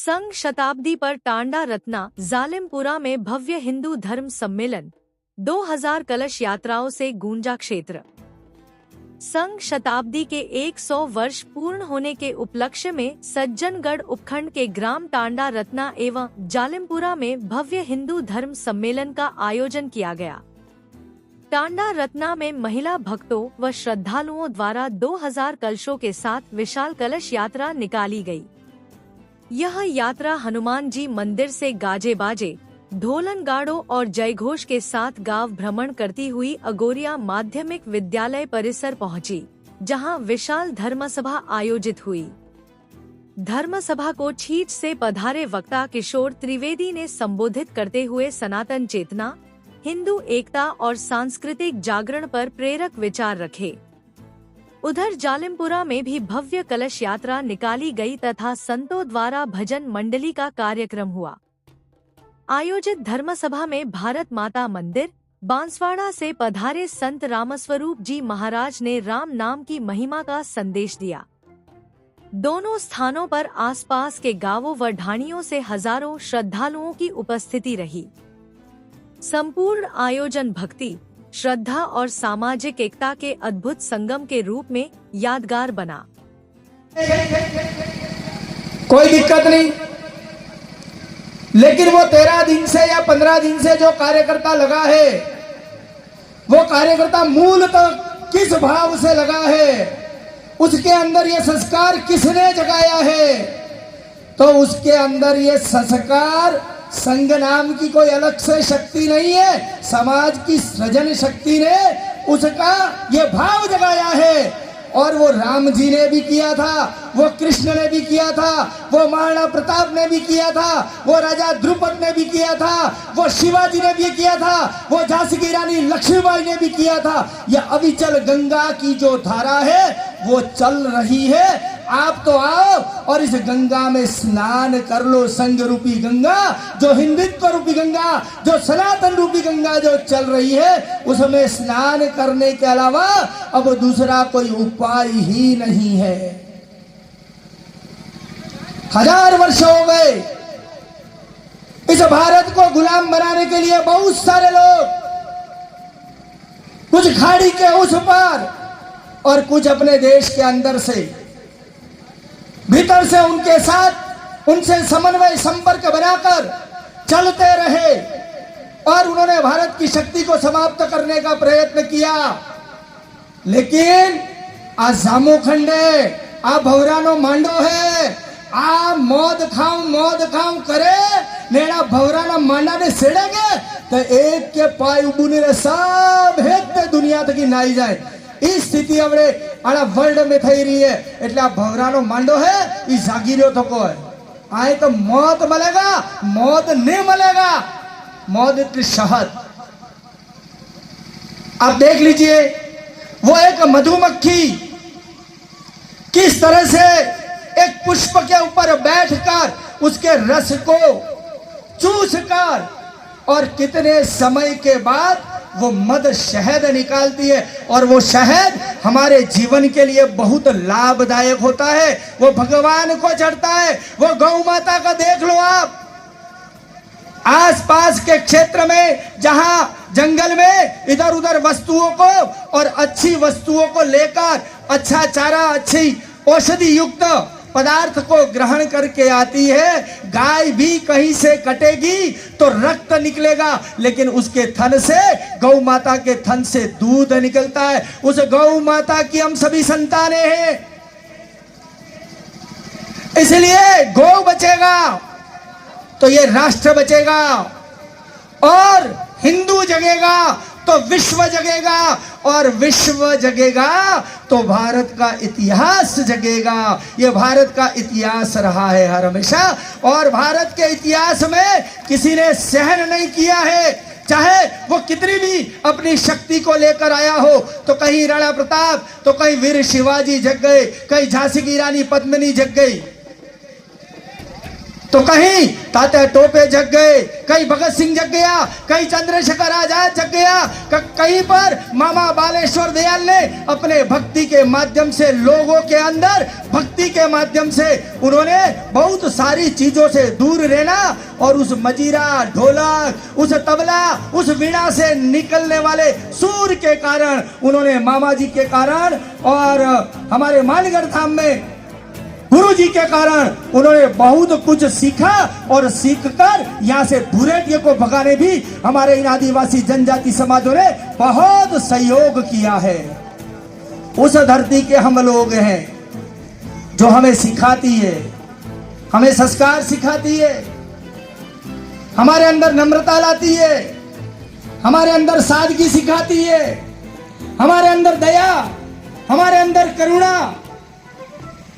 संघ शताब्दी पर टांडा रत्ना जालिमपुरा में भव्य हिंदू धर्म सम्मेलन 2000 कलश यात्राओं से गूंजा क्षेत्र। संघ शताब्दी के 100 वर्ष पूर्ण होने के उपलक्ष्य में सज्जनगढ़ उपखंड के ग्राम टांडा रत्ना एवं जालिमपुरा में भव्य हिंदू धर्म सम्मेलन का आयोजन किया गया। टांडा रत्ना में महिला भक्तों व श्रद्धालुओं द्वारा 2000 कलशों के साथ विशाल कलश यात्रा निकाली गई। यह यात्रा हनुमान जी मंदिर से गाजे बाजे, ढोलन गाड़ों और जयघोष के साथ गांव भ्रमण करती हुई अगोरिया माध्यमिक विद्यालय परिसर पहुंची, जहां विशाल धर्मसभा आयोजित हुई। धर्मसभा को छींच से पधारे वक्ता किशोर त्रिवेदी ने संबोधित करते हुए सनातन चेतना, हिंदू एकता और सांस्कृतिक जागरण पर प्रेरक विचार रखे। उधर जालिमपुरा में भी भव्य कलश यात्रा निकाली गई तथा संतों द्वारा भजन मंडली का कार्यक्रम हुआ। आयोजित धर्मसभा में भारत माता मंदिर बांसवाड़ा से पधारे संत रामस्वरूप जी महाराज ने राम नाम की महिमा का संदेश दिया। दोनों स्थानों पर आसपास के गांवों व ढाणियों से हजारों श्रद्धालुओं की उपस्थिति रही। संपूर्ण आयोजन भक्ति, श्रद्धा और सामाजिक एकता के अद्भुत संगम के रूप में यादगार बना। कोई दिक्कत नहीं, लेकिन वो 13 दिन से या 15 दिन से जो कार्यकर्ता लगा है, वो कार्यकर्ता मूलतः किस भाव से लगा है, उसके अंदर ये संस्कार किसने जगाया है? तो उसके अंदर ये संस्कार संघ नाम की कोई अलग से शक्ति नहीं है, समाज की सृजन शक्ति ने उसका ये भाव जगाया है। और वो राम जी ने भी किया था, वो कृष्ण ने भी किया था, वो महाराणा प्रताप ने भी किया था, वो राजा द्रुपद ने भी किया था, वो शिवाजी ने भी किया था, वो झांसी की रानी लक्ष्मीबाई ने भी किया था। यह अविचल गंगा की जो धारा है वो चल रही है। आप तो आओ और इस गंगा में स्नान कर लो। संघ रूपी गंगा, जो हिंदुत्व रूपी गंगा, जो सनातन रूपी गंगा जो चल रही है, उसमें स्नान करने के अलावा अब दूसरा कोई उपाय ही नहीं है। 1000 वर्ष हो गए इस भारत को गुलाम बनाने के लिए। बहुत सारे लोग, कुछ खाड़ी के उस पार और कुछ अपने देश के अंदर से, भीतर से उनके साथ उनसे समन्वय संपर्क बनाकर चलते रहे और उन्होंने भारत की शक्ति को समाप्त करने का प्रयत्न किया। लेकिन आ जामुखंड है, आ भवरानो मांडो है, आ मौद खाऊं करे नेड़ा भवराना मांडा ने सेड़ेंगे तो एक के पाय उबुने सब हेते दुनिया तक नाई जाए। इस स्थिति हमने आना वर्ल्ड में थई रही है। એટલે આ ભવરાનો માંડો है, ये जागीरो थको है। आए तो मौत मिलेगा, मौत नहीं मिलेगा। मौत इतनी शहद, आप देख लीजिए, वो एक मधुमक्खी किस तरह से एक पुष्प के ऊपर बैठकर उसके रस को चूसकर और कितने समय के बाद वो मद शहद निकालती है। और वो शहद हमारे जीवन के लिए बहुत लाभदायक होता है। वो भगवान को चढ़ता है। वो गौ माता का देख लो आप, आसपास के क्षेत्र में जहां जंगल में इधर उधर वस्तुओं को और अच्छी वस्तुओं को लेकर अच्छा चारा, अच्छी औषधि युक्त पदार्थ को ग्रहण करके आती है। गाय भी कहीं से कटेगी तो रक्त निकलेगा, लेकिन उसके थन से, गौ माता के थन से दूध निकलता है। उस गौ माता की हम सभी संतानें हैं। इसलिए गौ बचेगा तो ये राष्ट्र बचेगा, और हिंदू जगेगा तो विश्व जगेगा, और विश्व जगेगा तो भारत का इतिहास जगेगा। ये भारत का इतिहास रहा है हर हमेशा, और भारत के इतिहास में किसी ने सहन नहीं किया है। चाहे वो कितनी भी अपनी शक्ति को लेकर आया हो, तो कहीं राणा प्रताप, तो कहीं वीर शिवाजी जग गए, कहीं झांसी की रानी पद्मिनी जग गई। तो कहीं तात्या टोपे जग गए, कहीं भगत सिंह जग गया, कहीं चंद्रशेखर आजाद जग गया, कहीं पर मामा बालेश्वर दयाल ने अपने भक्ति के माध्यम से लोगों के अंदर भक्ति के माध्यम से उन्होंने बहुत सारी चीजों से दूर रहना और उस मजीरा, ढोलक, उस तबला, उस वीणा से निकलने वाले सुर के कारण उन्होंने मामा जी के कारण और हमारे मानगढ़ धाम में गुरु जी के कारण उन्होंने बहुत कुछ सीखा और सीखकर यहाँ से धुरेटिये को भगाने भी हमारे इन आदिवासी जनजाति समाजों ने बहुत सहयोग किया है। उस धरती के हम लोग हैं जो हमें सिखाती है, हमें संस्कार सिखाती है, हमारे अंदर नम्रता लाती है, हमारे अंदर सादगी सिखाती है, हमारे अंदर दया, हमारे अंदर करुणा,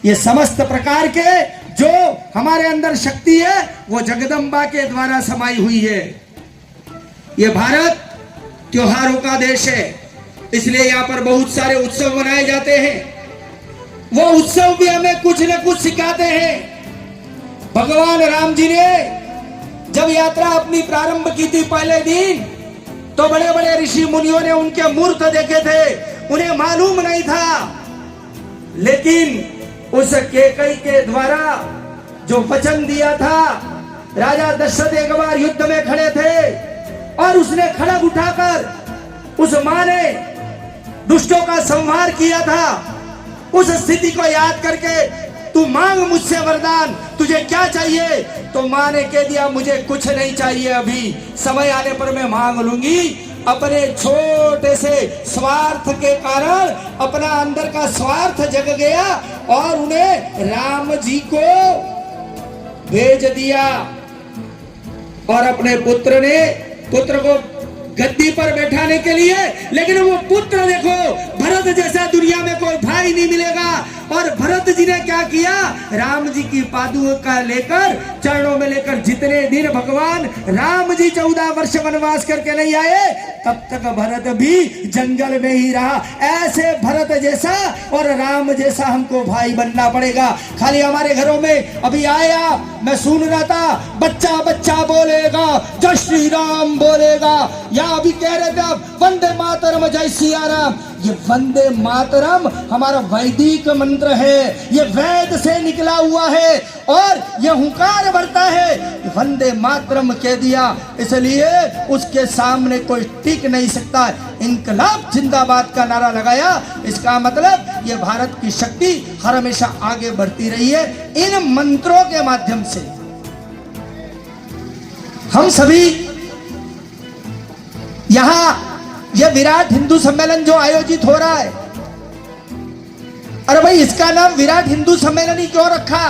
ये समस्त प्रकार के जो हमारे अंदर शक्ति है वो जगदम्बा के द्वारा समाई हुई है। ये भारत त्योहारों का देश है, इसलिए यहाँ पर बहुत सारे उत्सव मनाए जाते हैं। वो उत्सव भी हमें कुछ न कुछ सिखाते हैं। भगवान राम जी ने जब यात्रा अपनी प्रारंभ की थी पहले दिन, तो बड़े बड़े ऋषि मुनियों ने उनके मूर्त देखे थे, उन्हें मालूम नहीं था, लेकिन उस कैकेयी के द्वारा जो वचन दिया था, राजा दशरथ एक बार युद्ध में खड़े थे और उसने खड़ग उठाकर उस मां ने दुष्टों का संहार किया था। उस स्थिति को याद करके तू मांग मुझसे वरदान, तुझे क्या चाहिए? तो मां ने कह दिया मुझे कुछ नहीं चाहिए, अभी समय आने पर मैं मांग लूंगी। अपने छोटे से स्वार्थ के कारण अपना अंदर का स्वार्थ जग गया और उन्हें राम जी को भेज दिया और अपने पुत्र को गद्दी पर बैठाने के लिए। लेकिन वो पुत्र देखो, भरत जैसा दुनिया में कोई भाई नहीं मिलेगा। और भरत जी ने क्या किया? राम जी की पादुका लेकर चरणों में लेकर जितने दिन भगवान राम जी 14 वर्ष वनवास करके नहीं आए, तब तक भरत भी जंगल में ही रहा। ऐसे भरत जैसा और राम जैसा हमको भाई बनना पड़ेगा। खाली हमारे घरों में अभी आया, मैं सुन रहा था, बच्चा बच्चा बोलेगा जय श्री राम बोलेगा, या अभी कह रहे थे वंदे मातरम जय सिया राम। ये वंदे मातरम हमारा वैदिक मंत्र है, ये वेद से निकला हुआ है और ये हुंकार बढ़ता है। वंदे मातरम कह दिया, इसलिए उसके सामने कोई टिक नहीं सकता। इनकलाब जिंदाबाद का नारा लगाया, इसका मतलब ये भारत की शक्ति हर हमेशा आगे बढ़ती रही है इन मंत्रों के माध्यम से। हम सभी यहां यह विराट हिंदू सम्मेलन जो आयोजित हो रहा है, अरे भाई इसका नाम विराट हिंदू सम्मेलन ही क्यों रखा?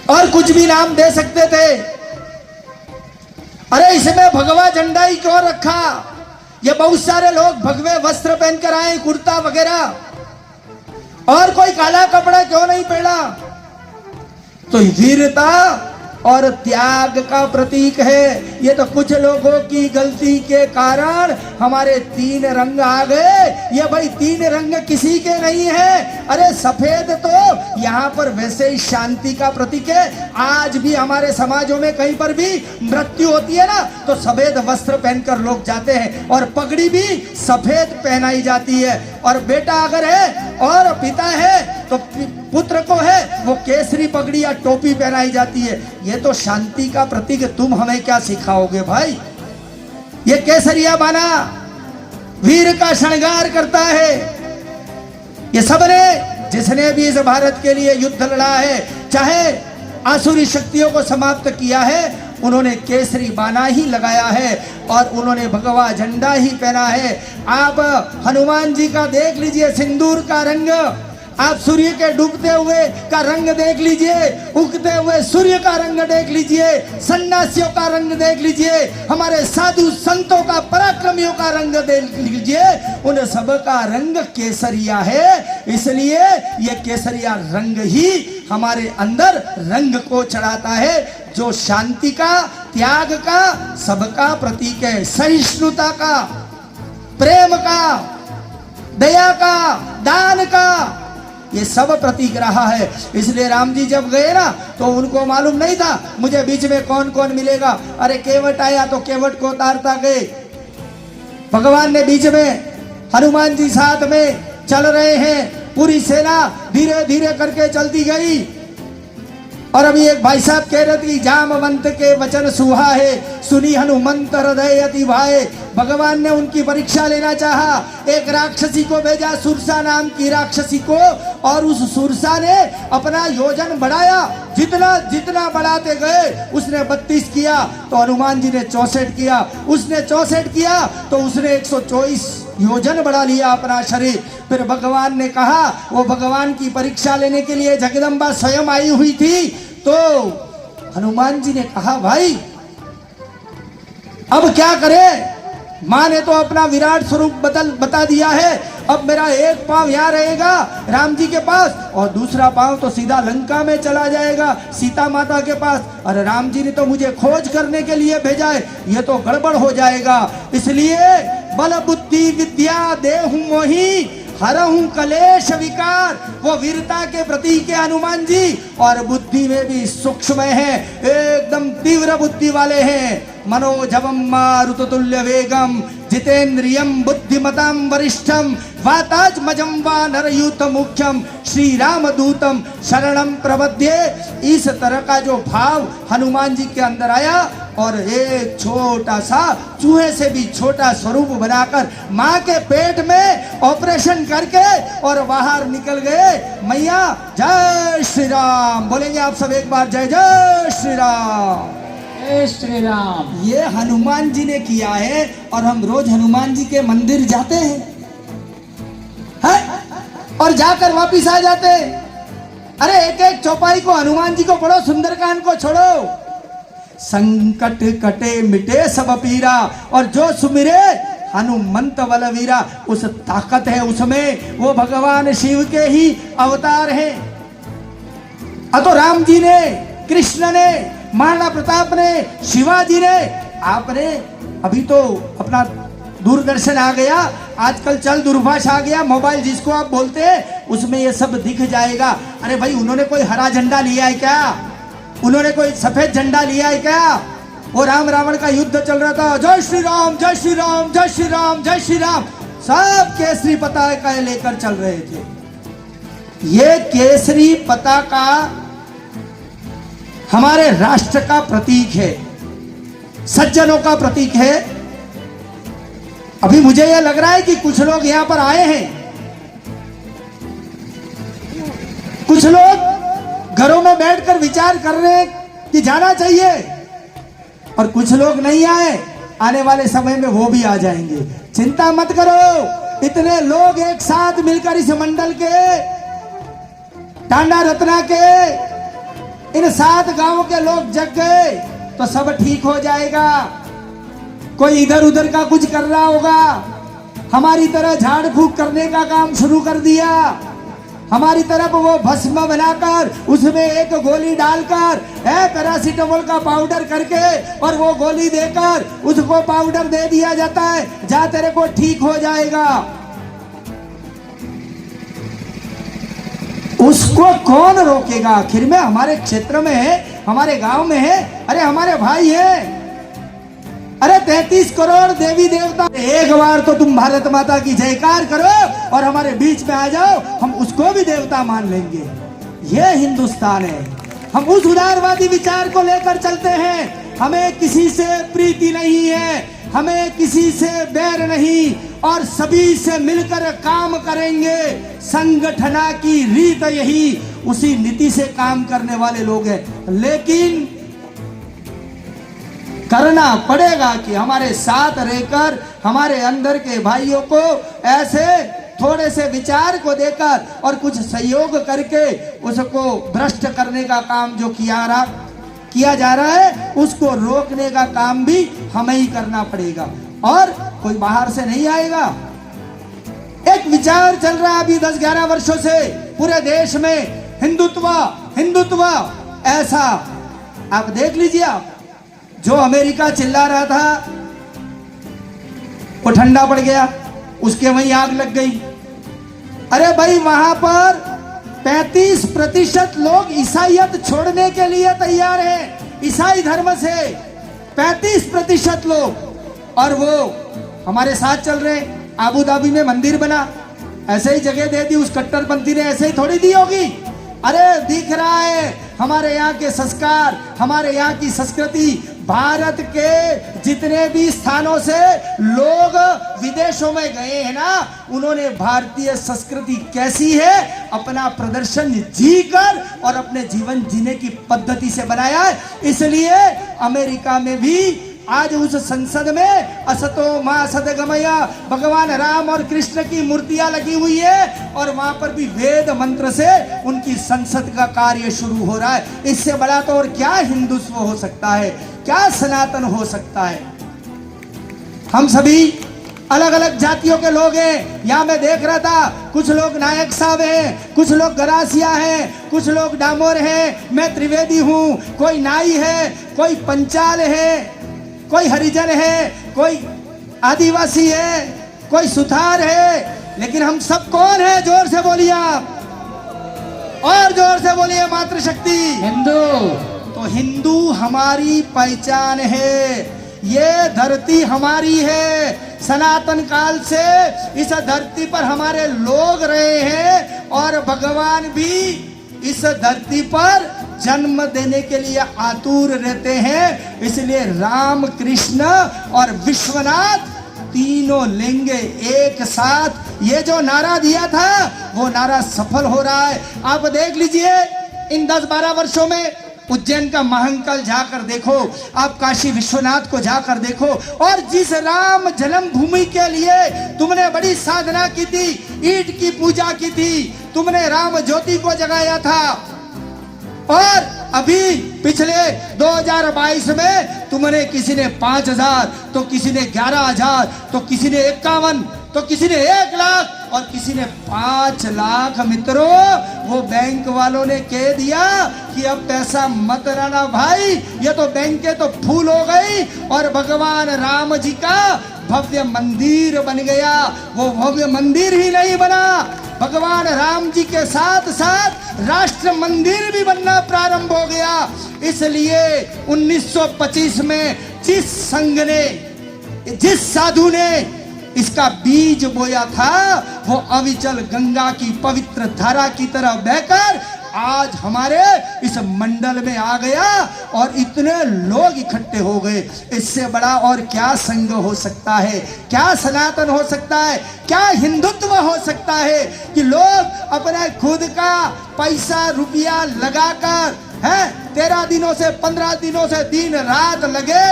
और कुछ भी नाम दे सकते थे। अरे इसमें भगवा झंडा ही क्यों रखा? ये बहुत सारे लोग भगवे वस्त्र पहनकर आए, कुर्ता वगैरह, और कोई काला कपड़ा क्यों नहीं पहना? तो वीरता और त्याग का प्रतीक है। ये तो कुछ लोगों की गलती के कारण हमारे 3 रंग आ गए। ये भाई 3 रंग किसी के नहीं है। अरे सफेद तो यहाँ पर वैसे ही शांति का प्रतीक है। आज भी हमारे समाजों में कहीं पर भी मृत्यु होती है ना, तो सफेद वस्त्र पहनकर लोग जाते हैं और पगड़ी भी सफेद पहनाई जाती है। और बेटा अगर है और पिता है तो पुत्र को है वो केसरी पगड़ी या टोपी पहनाई जाती है। ये तो शांति का प्रतीक। तुम हमें क्या सिखाओगे भाई? ये केसरिया बना वीर का श्रृंगार करता है। ये सबने जिसने भी इस भारत के लिए युद्ध लड़ा है, चाहे आसुरी शक्तियों को समाप्त किया है, उन्होंने केसरी बाना ही लगाया है और उन्होंने भगवा झंडा ही पहना है। आप हनुमान जी का देख लीजिए सिंदूर का रंग, आप सूर्य के डूबते हुए का रंग देख लीजिए, उगते हुए सूर्य का रंग देख लीजिए, सन्यासियों का रंग देख लीजिए, हमारे साधु संतों का, पराक्रमियों का रंग देख लीजिए, उन सब का रंग केसरिया है। इसलिए ये केसरिया रंग ही हमारे अंदर रंग को चढ़ाता है, जो शांति का, त्याग का, सबका प्रतीक है, सहिष्णुता का, प्रेम का, दया का, दान का। ये सब प्रतीक रहा है। इसलिए राम जी जब गए ना तो उनको मालूम नहीं था मुझे बीच में कौन कौन मिलेगा। अरे केवट आया तो केवट को उतारता गए, भगवान ने बीच में, हनुमान जी साथ में चल रहे हैं, पूरी सेना धीरे धीरे करके चलती गई। और अभी एक भाई साहब कह रहे थे जामवंत के वचन सुहा है, सुनी हनुमंत हृदय अति भाए। भगवान ने उनकी परीक्षा लेना चाहा, एक राक्षसी को भेजा, सुरसा नाम की राक्षसी को, और उस सुरसा ने अपना योजन बढ़ाया। जितना जितना बढ़ाते गए उसने 32 किया तो हनुमान जी ने 64 किया, उसने 64 किया तो उसने 124 योजन बढ़ा लिया अपना शरीर। फिर भगवान ने कहा, वो भगवान की परीक्षा लेने के लिए जगदम्बा स्वयं आई हुई थी। तो हनुमान जी ने कहा भाई अब क्या करें, मां ने तो अपना विराट स्वरूप बता दिया है, अब मेरा एक पांव यहाँ रहेगा राम जी के पास और दूसरा पांव तो सीधा लंका में चला जाएगा सीता माता के पास। अरे राम जी ने तो मुझे खोज करने के लिए भेजा है, ये तो गड़बड़ हो जाएगा। इसलिए बल बुद्धि विद्या देहु मोहि हरहूं कलेश विकार, वो वीरता के प्रतीक है हनुमान जी, और बुद्धि में भी सूक्ष्म है, एकदम तीव्र बुद्धि वाले हैं। मनोजवम मारुततुल्य वेगम जितेन्द्रियम बुद्धिमताम वरिष्ठम वातात्मजं वानरयूथ मुख्यम श्री राम दूतम शरणम प्रपद्ये। इस तरह का जो भाव हनुमान जी के अंदर आया और एक छोटा सा चूहे से भी छोटा स्वरूप बनाकर माँ के पेट में ऑपरेशन करके और बाहर निकल गए। मैया जय श्री राम बोलेंगे आप सब एक बार, जय जय श्री राम, जय श्री राम। ये हनुमान जी ने किया है और हम रोज हनुमान जी के मंदिर जाते हैं और जाकर वापिस आ जाते हैं। अरे एक एक चौपाई को हनुमान जी को पढ़ो, सुंदरकांड को छोड़ो। संकट कटे मिटे सब पीरा और जो सुमिरे हनुमंत बलवीरा, उस ताकत है उसमें, वो भगवान शिव के ही अवतार हैं। तो राम जी ने, कृष्ण ने, महाराणा प्रताप ने, शिवाजी ने, आपने अभी तो अपना दूरदर्शन आ गया, आजकल चल दूरभाष आ गया, मोबाइल जिसको आप बोलते हैं उसमें ये सब दिख जाएगा। अरे भाई उन्होंने कोई हरा झंडा लिया है क्या, उन्होंने कोई सफेद झंडा लिया है क्या? वो राम रावण का युद्ध चल रहा था, जय श्री राम जय श्री राम जय श्री राम जय श्री राम, सब केसरी पताका लेकर चल रहे थे। ये केसरी पताका हमारे राष्ट्र का प्रतीक है, सज्जनों का प्रतीक है। अभी मुझे यह लग रहा है कि कुछ लोग यहां पर आए हैं, कुछ लोग घरों में बैठकर विचार कर रहे हैं कि जाना चाहिए, और कुछ लोग नहीं आए, आने वाले समय में वो भी आ जाएंगे। चिंता मत करो, इतने लोग एक साथ मिलकर इस मंडल के, टांडा रत्ना के, इन 7 गांवों के लोग जग गए तो सब ठीक हो जाएगा। कोई इधर उधर का कुछ कर रहा होगा, हमारी तरह झाड़ फूक करने का काम शुरू कर दिया, हमारी तरफ वो भस्म बनाकर उसमें एक गोली डालकर पैरासीटामोल का पाउडर करके और वो गोली देकर उसको पाउडर दे दिया जाता है, जा तेरे को ठीक हो जाएगा। उसको कौन रोकेगा? आखिर में हमारे क्षेत्र में है, हमारे गांव में है, अरे हमारे भाई है, अरे 33 करोड़ देवी देवता, एक बार तो तुम भारत माता की जयकार करो और हमारे बीच में आ जाओ, हम उसको भी देवता मान लेंगे। ये हिंदुस्तान है, हम उस उदारवादी विचार को लेकर चलते हैं। हमें किसी से प्रीति नहीं है, हमें किसी से बैर नहीं, और सभी से मिलकर काम करेंगे। संगठना की रीत यही, उसी नीति से काम करने वाले लोग हैं। लेकिन करना पड़ेगा कि हमारे साथ रहकर हमारे अंदर के भाइयों को ऐसे थोड़े से विचार को देकर और कुछ सहयोग करके उसको भ्रष्ट करने का काम जो किया जा रहा है, उसको रोकने का काम भी हमें ही करना पड़ेगा, और कोई बाहर से नहीं आएगा। एक विचार चल रहा है अभी 10-11 वर्षों से पूरे देश में, हिंदुत्व हिंदुत्व, ऐसा आप देख लीजिए। आप जो अमेरिका चिल्ला रहा था वो ठंडा पड़ गया, उसके वहीं आग लग गई। अरे भाई वहां पर 35% लोग ईसाइयत छोड़ने के लिए तैयार हैं, ईसाई धर्म से 35% लोग, और वो हमारे साथ चल रहे हैं। आबू धाबी में मंदिर बना, ऐसे ही जगह दे दी उस कट्टरपंथी ने, ऐसे ही थोड़ी दी होगी। अरे दिख रहा है हमारे यहाँ के संस्कार, हमारे यहाँ की संस्कृति, भारत के जितने भी स्थानों से लोग विदेशों में गए हैं ना, उन्होंने भारतीय संस्कृति कैसी है अपना प्रदर्शन जी कर और अपने जीवन जीने की पद्धति से बनाया है। इसलिए अमेरिका में भी आज उस संसद में असतो मां सदगमय भगवान राम और कृष्ण की मूर्तियां लगी हुई है, और वहां पर भी वेद मंत्र से उनकी संसद का कार्य शुरू हो रहा है। इससे बड़ा तो और क्या हिंदुत्व हो सकता है, क्या सनातन हो सकता है। हम सभी अलग अलग जातियों के लोग हैं। यहाँ मैं देख रहा था कुछ लोग नायक साहब हैं, कुछ लोग गरासिया हैं, कुछ लोग डामोर हैं, मैं त्रिवेदी हूँ, कोई नाई है, कोई पंचाल है, कोई हरिजन है, कोई आदिवासी है, कोई सुथार है, लेकिन हम सब कौन है? जोर से बोलिए आप, और जोर से बोलिए मातृशक्ति। हिंदू। तो हिंदू हमारी पहचान है, ये धरती हमारी है। सनातन काल से इस धरती पर हमारे लोग रहे हैं, और भगवान भी इस धरती पर जन्म देने के लिए आतुर रहते हैं। इसलिए राम, कृष्ण और विश्वनाथ तीनों लेंगे एक साथ। ये जो नारा दिया था वो नारा सफल हो रहा है। आप देख लीजिए इन 10-12 वर्षों में उज्जैन का महंकाल जाकर देखो, आप काशी विश्वनाथ को जाकर देखो, और जिस राम जन्मभूमि के लिए तुमने बड़ी साधना की थी, ईंट की पूजा की थी, तुमने राम ज्योति को जगाया था, और अभी पिछले 2022 में तुमने किसी ने 5,000, तो किसी ने 11,000, तो किसी ने 51, तो किसी ने 1 लाख, और किसी ने 5 लाख। मित्रों, वो बैंक वालों ने कह दिया कि अब पैसा मत लाना भाई, ये तो बैंकें तो फूल हो गई, और भगवान राम जी का भव्य मंदिर बन गया। वो भव्य मंदिर ही नहीं बना, भगवान राम जी के साथ साथ राष्ट्र मंदिर भी बनना प्रारंभ हो गया। इसलिए 1925 में जिस संघ ने, जिस साधु ने इसका बीज बोया था, वो अविचल गंगा की पवित्र धारा की तरह बहकर आज हमारे इस मंडल में आ गया, और इतने लोग इकट्ठे हो गए। इससे बड़ा और क्या संघ हो सकता है, क्या सनातन हो सकता है, क्या हिंदुत्व हो सकता है कि लोग अपना खुद का पैसा रुपया लगाकर, है 13 दिनों से 15 दिनों से दिन रात लगे,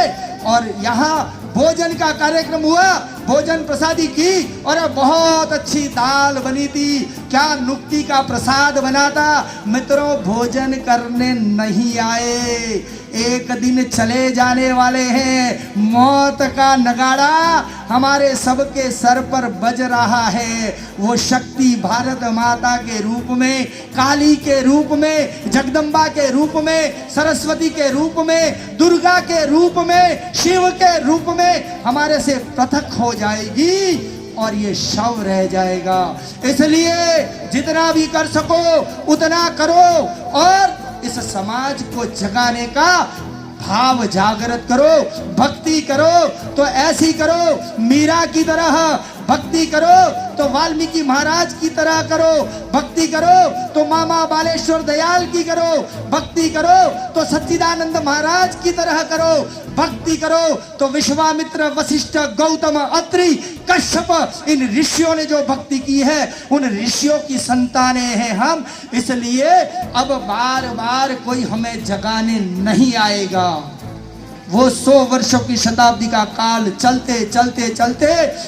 और यहाँ भोजन का कार्यक्रम हुआ, भोजन प्रसादी की, और बहुत अच्छी दाल बनी थी, क्या नुक्ती का प्रसाद बना था। मित्रों, भोजन करने नहीं आए, एक दिन चले जाने वाले हैं। मौत का नगाड़ा हमारे सबके सर पर बज रहा है। वो शक्ति भारत माता के रूप में, काली के रूप में, जगदम्बा के रूप में, सरस्वती के रूप में, दुर्गा के रूप में, शिव के रूप में हमारे से पृथक हो जाएगी, और ये शव रह जाएगा। इसलिए जितना भी कर सको उतना करो, और इस समाज को जगाने का भाव जागृत करो, भक्ति करो तो ऐसी करो, मीरा की तरह भक्ति करो तो वाल्मीकि महाराज की तरह करो, भक्ति करो तो मामा बालेश्वर दयाल की करो, भक्ति करो तो सच्चिदानंद महाराज की तरह करो, भक्ति करो तो विश्वामित्र, वशिष्ठ, गौतम, अत्रि, कश्यप, इन ऋषियों ने जो भक्ति की है उन ऋषियों की संतानें हैं हम। इसलिए अब बार बार कोई हमें जगाने नहीं आएगा। वो 100 वर्षों की शताब्दी का काल चलते चलते चलते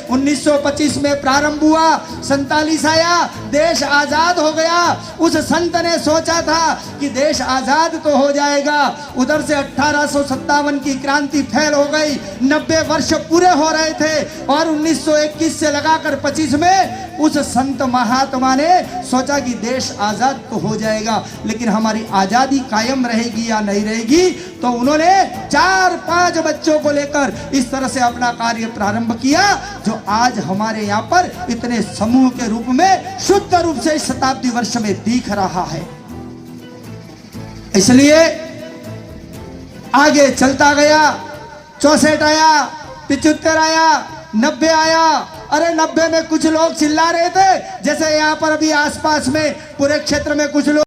1925 में प्रारंभ हुआ, 47 आया, देश आजाद हो गया। उस संत ने सोचा था कि देश आजाद तो हो जाएगा, उधर से 1857 की क्रांति फैल हो गई, 90 वर्ष पूरे हो रहे थे, और 1921 से लगाकर 25 में उस संत महात्मा ने सोचा कि देश आजाद तो हो जाएगा, लेकिन हमारी आजादी कायम रहेगी या नहीं रहेगी। तो तो उन्होंने 4-5 बच्चों को लेकर इस तरह से अपना कार्य प्रारंभ किया, जो आज हमारे यहाँ पर इतने समूह के रूप में शुद्ध रूप से इस शताब्दी वर्ष में दिख रहा है। इसलिए आगे चलता गया, 64 आया, 75 आया, 90 आया। अरे 90 में कुछ लोग चिल्ला रहे थे, जैसे यहाँ पर अभी आसपास में पूरे क्षेत्र में कुछ लोग